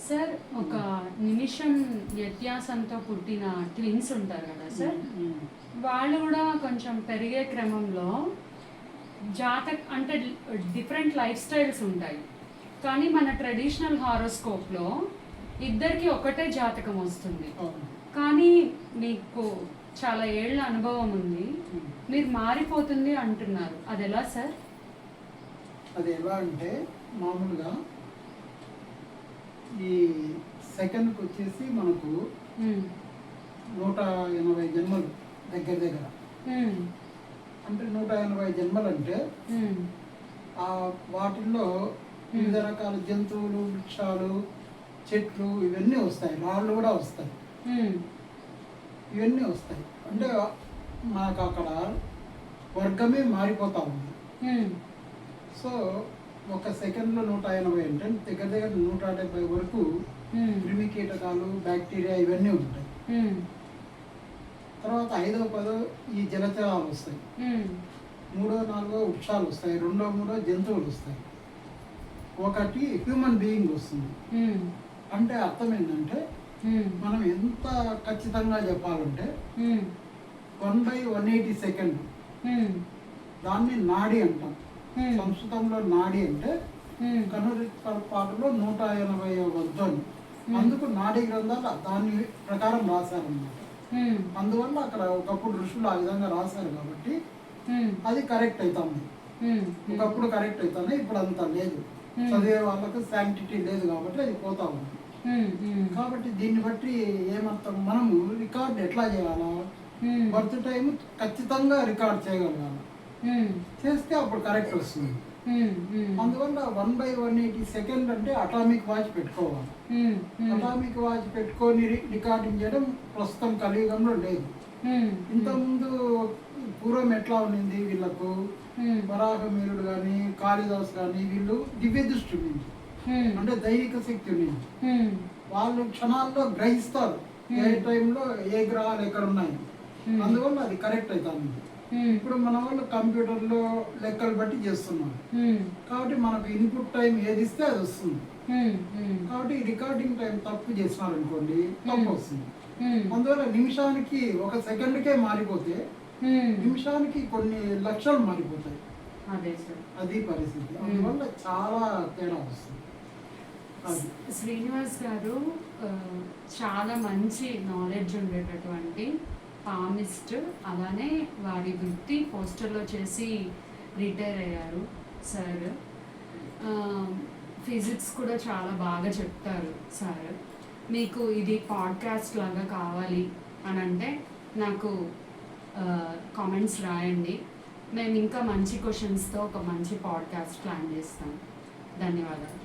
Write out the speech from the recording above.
Sir ఒక నిమిషం వ్యత్యాసంతో పుట్టిన ట్విన్స్ ఉంటారు కదా సార్, వాళ్ళు కూడా కొంచెం పెరిగే క్రమంలో అంటే డిఫరెంట్ లైఫ్ స్టైల్స్ ఉంటాయి. కానీ మన ట్రెడిషనల్ హారోస్కోప్లో ఇద్దరికి ఒకటే జాతకం వస్తుంది. కానీ మీకు చాలా ఏళ్ళ అనుభవం ఉంది, మీరు మారిపోతుంది అంటున్నారు, అది ఎలా సార్? అది ఎలా అంటే మామూలుగా ఈ సెకండ్కి వచ్చేసి మనకు 180 జన్మలు దగ్గర దగ్గర. అంటే 180 జన్మలు అంటే వాటిల్లో వివిధ రకాల జంతువులు, వృక్షాలు, చెట్లు ఇవన్నీ వస్తాయి, రాళ్ళు కూడా వస్తాయి, ఇవన్నీ వస్తాయి. అంటే మాకు అక్కడ వర్గమే మారిపోతా ఉంది. సో ఒక సెకండ్లో 180 అంటే దగ్గర దగ్గర 170 వరకు క్రిమి కీటకాలు, బ్యాక్టీరియా ఇవన్నీ ఉంటాయి. తర్వాత 5వ 10వ ఈ జలచరాలు వస్తాయి, 3వ 4వ వృక్షాలు వస్తాయి, 2వ 3వ జంతువులు వస్తాయి, ఒకటి హ్యూమన్ బీయింగ్ వస్తుంది. అంటే అర్థం ఏంటంటే మనం ఎంత ఖచ్చితంగా చెప్పాలంటే 1/180 సెకండ్ దాన్ని నాడి అంటాం. సంస్కృతంలో నాడి అంటే కనుపాటులో 180వ వద్దని, అందుకు నాడీ గ్రంథాలు దాని ప్రకారం రాశారన్నమాట. అందువల్ల అక్కడ ఒకప్పుడు ఋషులు ఆ విధంగా రాశారు కాబట్టి అది కరెక్ట్ అవుతుంది. ఒకప్పుడు కరెక్ట్ అవుతుంది, ఇప్పుడు అంత లేదు. చదివే వాళ్ళకు శాంక్టిటీ లేదు కాబట్టి అది పోతా ఉంది. కాబట్టి దీన్ని బట్టి ఏమర్థం, మనము రికార్డ్ ఎట్లా చేయాలా, బర్త్ టైం ఖచ్చితంగా రికార్డ్ చేయగలగాలి, చేస్తే అప్పుడు కరెక్ట్ వస్తుంది. అందువల్ల 1/180 సెకండ్ అంటే అటామిక్ వాచ్ పెట్టుకోవాలి. అటామిక్ వాచ్ పెట్టుకొని రికార్డింగ్ చేయడం ప్రస్తుతం కలియుగంలో లేదు. ఇంతకుముందు పూర్వం ఎట్లా ఉన్నింది, వీళ్ళకు వరాహమీరుడు కానీ కాళిదాస్ కానీ వీళ్ళు దివ్య దృష్టి ఉంది, అంటే దైవిక శక్తి ఉంది. వాళ్ళు క్షణాల్లో గ్రహిస్తారు ఏ టైంలో ఏ గ్రహాలు ఎక్కడ ఉన్నాయి. అందువల్ల అది కరెక్ట్ అవుతుంది. ఇప్పుడు మన వాళ్ళు కంప్యూటర్లో లెక్కలు బట్టి చేస్తున్నారు కాబట్టి మనకు ఇన్పుట్ టైం ఏది ఇస్తే అది వస్తుంది. కాబట్టి రికార్డింగ్ టైం తప్పు చేసినారు అనుకోండి, తప్పు వస్తుంది. అందువల్ల నిమిషానికి 1 సెకండ్కే మారిపోతే నిమిషానికి కొన్ని లక్షలు మారిపోతాయి. అది పరిస్థితి. అందువల్ల చాలా తేడా వస్తుంది. శ్రీనివాస్ గారు చాలా మంచి నాలెడ్జ్ ఉండేటటువంటి పామిస్ట్, అలానే వాడి వృత్తి పోస్టర్లో చేసి రిటైర్ అయ్యారు సార్. ఫిజిక్స్ కూడా చాలా బాగా చెప్తారు సార్. మీకు ఇది పాడ్కాస్ట్ లాగా కావాలి అని అంటే నాకు కామెంట్స్ రాయండి, మేము ఇంకా మంచి క్వశ్చన్స్తో ఒక మంచి పాడ్కాస్ట్ ప్లాన్ చేస్తాం. ధన్యవాదాలు.